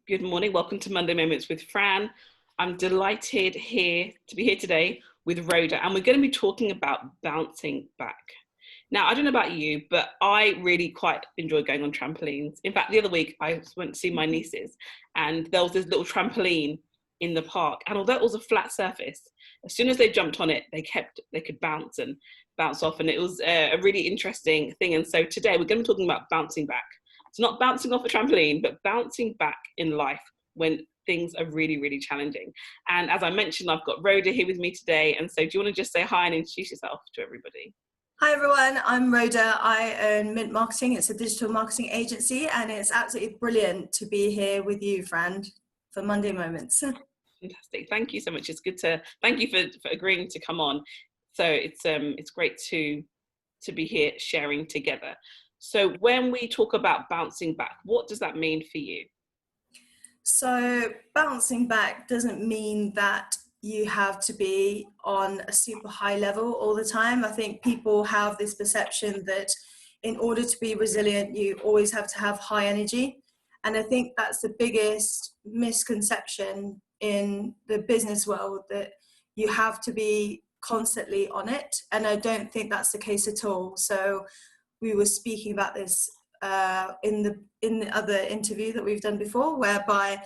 Good morning. Welcome to Monday Moments with Fran. I'm delighted to be here today with Rhoda, and we're going to be talking about bouncing back. Now, I don't know about you, but I really quite enjoy going on trampolines. In fact, the other week I went to see my nieces, and there was this little trampoline in the park. And although it was a flat surface, as soon as they jumped on it, they could bounce and bounce off, and it was a really interesting thing. And so today we're going to be talking about bouncing back. It's not bouncing off a trampoline, but bouncing back in life when things are really, really challenging. And as I mentioned, I've got Rhoda here with me today. And so do you want to just say hi and introduce yourself to everybody? Hi everyone, I'm Rhoda. I own Mint Marketing. It's a digital marketing agency, and it's absolutely brilliant to be here with you, Fran, for Monday Moments. Fantastic. Thank you so much. It's good to thank you for agreeing to come on. So it's great to be here sharing together. So when we talk about bouncing back, what does that mean for you? So bouncing back doesn't mean that you have to be on a super high level all the time. I think people have this perception that in order to be resilient, you always have to have high energy. And I think that's the biggest misconception in the business world, that you have to be constantly on it. And I don't think that's the case at all. So we were speaking about this in the other interview that we've done before, whereby,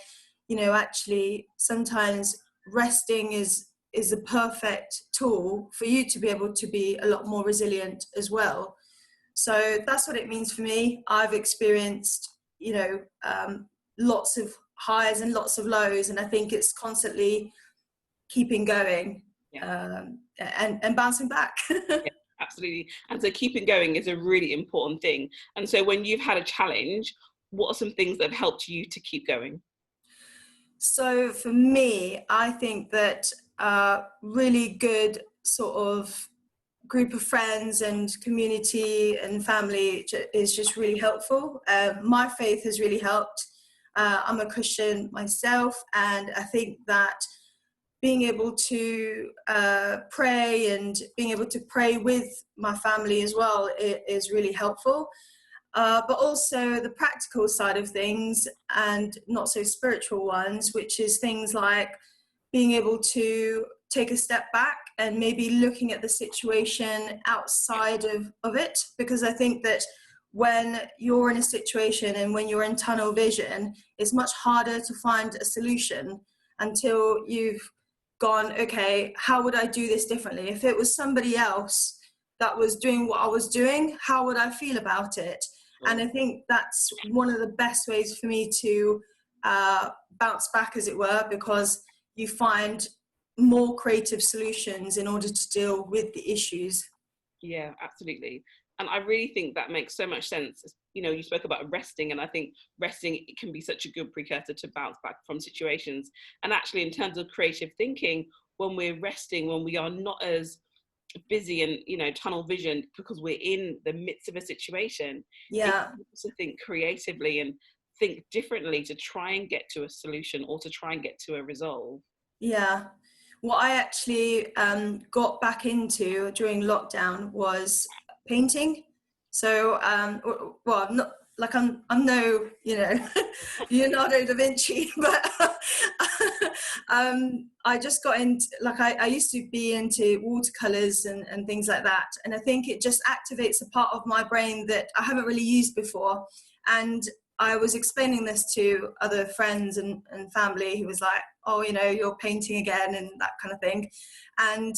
actually sometimes resting is a perfect tool for you to be able to be a lot more resilient as well. So that's what it means for me. I've experienced, lots of highs and lots of lows, and I think it's constantly keeping going. Yeah. And bouncing back. Yeah, absolutely. And so keeping going is a really important thing. And so when you've had a challenge, what are some things that have helped you to keep going? So for me, I think that really good sort of group of friends and community and family is just really helpful. My faith has really helped. I'm a Christian myself, and I think that being able to pray and being able to pray with my family as well is really helpful. But also the practical side of things and not so spiritual ones, which is things like being able to take a step back and maybe looking at the situation outside of it. Because I think that when you're in a situation and when you're in tunnel vision, it's much harder to find a solution until you've gone, okay, how would I do this differently? If it was somebody else that was doing what I was doing, how would I feel about it? And I think that's one of the best ways for me to bounce back, as it were, because you find more creative solutions in order to deal with the issues. Yeah, absolutely. And I really think that makes so much sense. You spoke about resting, and I think resting, it can be such a good precursor to bounce back from situations. And actually, in terms of creative thinking, when we're resting, when we are not as busy and tunnel vision because we're in the midst of a situation, Yeah. to think creatively and think differently to try and get to a solution or to try and get to a resolve. Yeah. What I actually got back into during lockdown was painting. So, well, I'm not like I'm no, Leonardo da Vinci, but I just got into, like, I used to be into watercolors and things like that. And I think it just activates a part of my brain that I haven't really used before. And I was explaining this to other friends and family who was like, oh, you're painting again and that kind of thing. And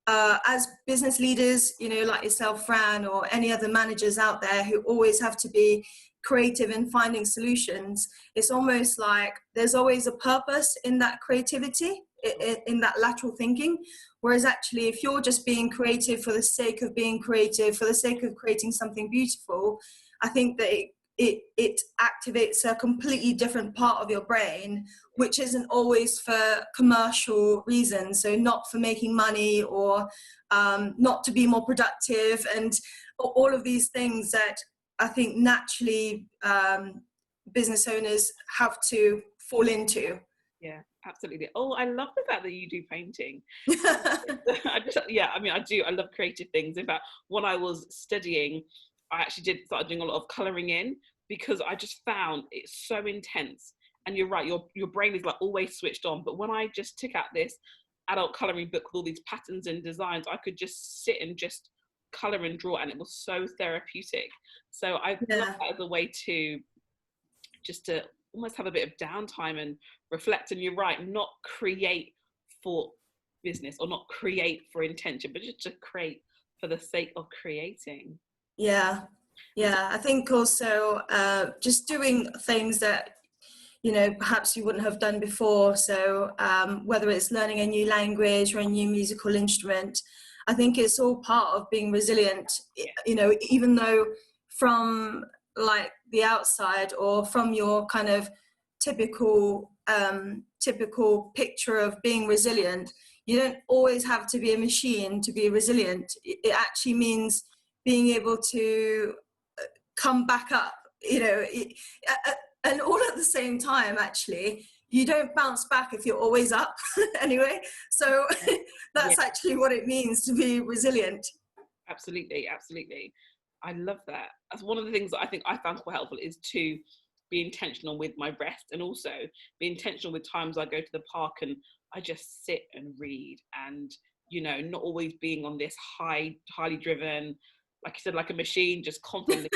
as business leaders, like yourself, Fran, or any other managers out there who always have to be creative in finding solutions, it's almost like there's always a purpose in that creativity, in that lateral thinking. Whereas actually, if you're just being creative for the sake of being creative, for the sake of creating something beautiful, I think that it activates a completely different part of your brain, which isn't always for commercial reasons. So not for making money or not to be more productive, and all of these things that I think naturally business owners have to fall into. Yeah, absolutely. Oh, I love the fact that you do painting. I do. I love creative things. In fact, when I was studying, I actually started doing a lot of colouring in because I just found it so intense And you're right, your brain is like always switched on. But when I just took out this adult coloring book with all these patterns and designs, I could just sit and just color and draw, and it was so therapeutic. So I love that as a way to just to almost have a bit of downtime and reflect. And you're right, not create for business or not create for intention, but just to create for the sake of creating. Yeah, I think also just doing things that, you know, perhaps you wouldn't have done before. So whether it's learning a new language or a new musical instrument, I think it's all part of being resilient. You know, even though from like the outside or from your kind of typical picture of being resilient, you don't always have to be a machine to be resilient. It actually means being able to come back up, you know, and all at the same time. Actually, you don't bounce back if you're always up anyway. So that's actually what it means to be resilient. Absolutely. I love that. That's one of the things that I think I found quite helpful, is to be intentional with my rest, and also be intentional with times I go to the park and I just sit and read, and, you know, not always being on this highly driven, like you said, like a machine, just constantly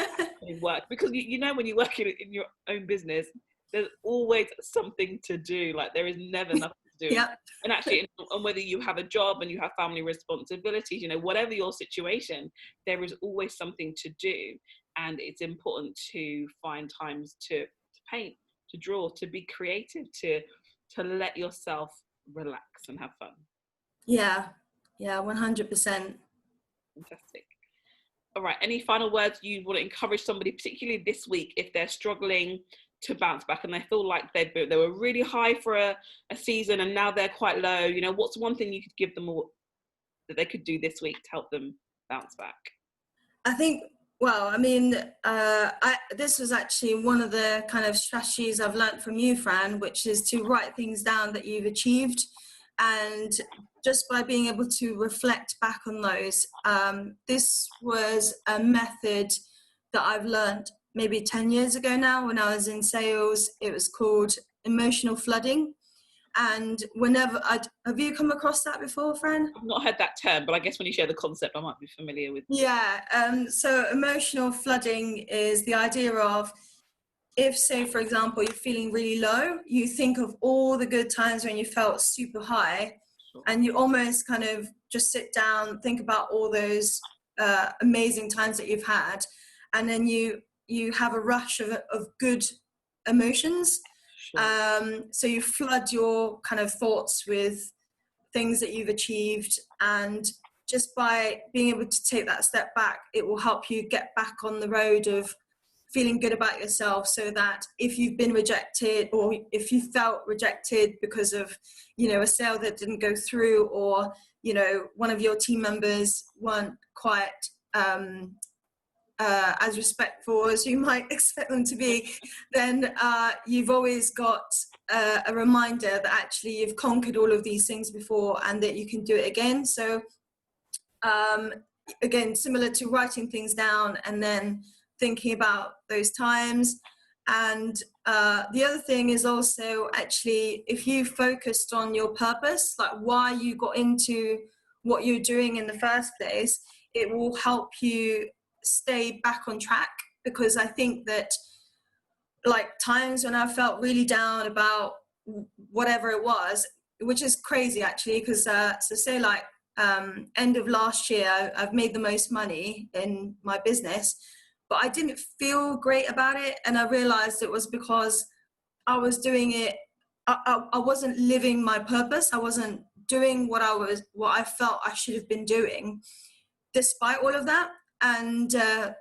work. Because you know, when you work in your own business, there's always something to do. Like there is never nothing to do. Yep. And actually, and whether you have a job and you have family responsibilities, you know, whatever your situation, there is always something to do. And it's important to find times to paint, to draw, to be creative, to let yourself relax and have fun. Yeah, 100%. Fantastic. All right, any final words you want to encourage somebody, particularly this week, if they're struggling to bounce back and they feel like they were really high for a season and now they're quite low? You know, what's one thing you could give them that they could do this week to help them bounce back? I think, well, I mean, this was actually one of the kind of strategies I've learned from you, Fran, which is to write things down that you've achieved. And just by being able to reflect back on those, this was a method that I've learned maybe 10 years ago now when I was in sales. It was called emotional flooding. And have you come across that before, Fran? I've not heard that term, but I guess when you share the concept, I might be familiar with. Yeah. So emotional flooding is the idea of, if, say, for example, you're feeling really low, you think of all the good times when you felt super high, and you almost kind of just sit down, think about all those amazing times that you've had, and then you have a rush of good emotions. So you flood your kind of thoughts with things that you've achieved, and just by being able to take that step back, it will help you get back on the road of feeling good about yourself, so that if you've been rejected, or if you felt rejected because of, you know, a sale that didn't go through, or, you know, one of your team members weren't quite as respectful as you might expect them to be, then you've always got a reminder that actually you've conquered all of these things before and that you can do it again. So again, similar to writing things down and then thinking about those times. And the other thing is also, actually, if you focused on your purpose, like why you got into what you're doing in the first place, it will help you stay back on track. Because I think that, like, times when I felt really down about whatever it was, which is crazy actually, because so say like end of last year, I've made the most money in my business, but I didn't feel great about it. And I realized it was because I was doing it, I wasn't living my purpose. I wasn't doing what I felt I should have been doing despite all of that. And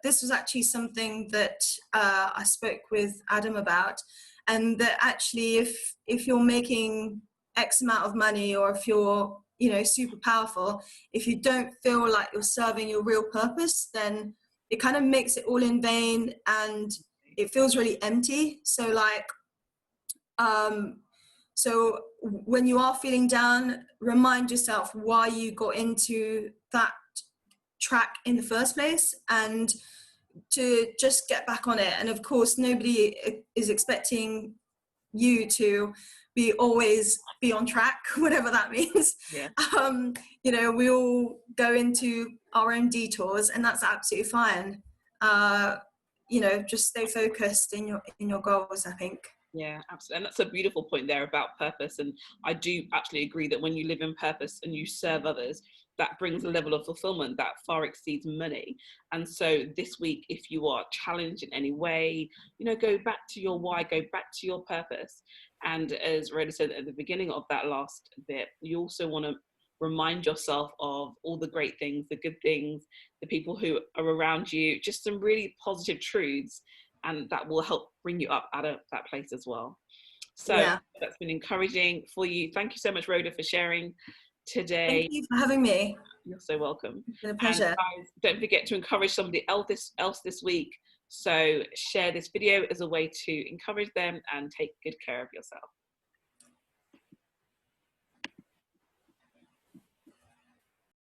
this was actually something that I spoke with Adam about, and that actually if you're making X amount of money, or if you're, you know, super powerful, if you don't feel like you're serving your real purpose, then it kind of makes it all in vain and it feels really empty. So like, so when you are feeling down, remind yourself why you got into that track in the first place, and to just get back on it. And of course, nobody is expecting you to always be on track, whatever that means. Yeah. You know, we all go into our own detours, and that's absolutely fine. You know, just stay focused in your goals, I think. Yeah, absolutely. And that's a beautiful point there about purpose. And I do actually agree that when you live in purpose and you serve others, that brings a level of fulfillment that far exceeds money. And so this week, if you are challenged in any way, you know, go back to your why, go back to your purpose. And as Rhoda said at the beginning of that last bit, you also want to remind yourself of all the great things, the good things, the people who are around you, just some really positive truths, and that will help bring you up out of that place as well. So Yeah. that's been encouraging for you. Thank you so much, Rhoda, for sharing Thank today. you for having me. You're so welcome. It's been a And pleasure. guys, don't forget to encourage somebody else this week. So share this video as a way to encourage them and take good care of yourself.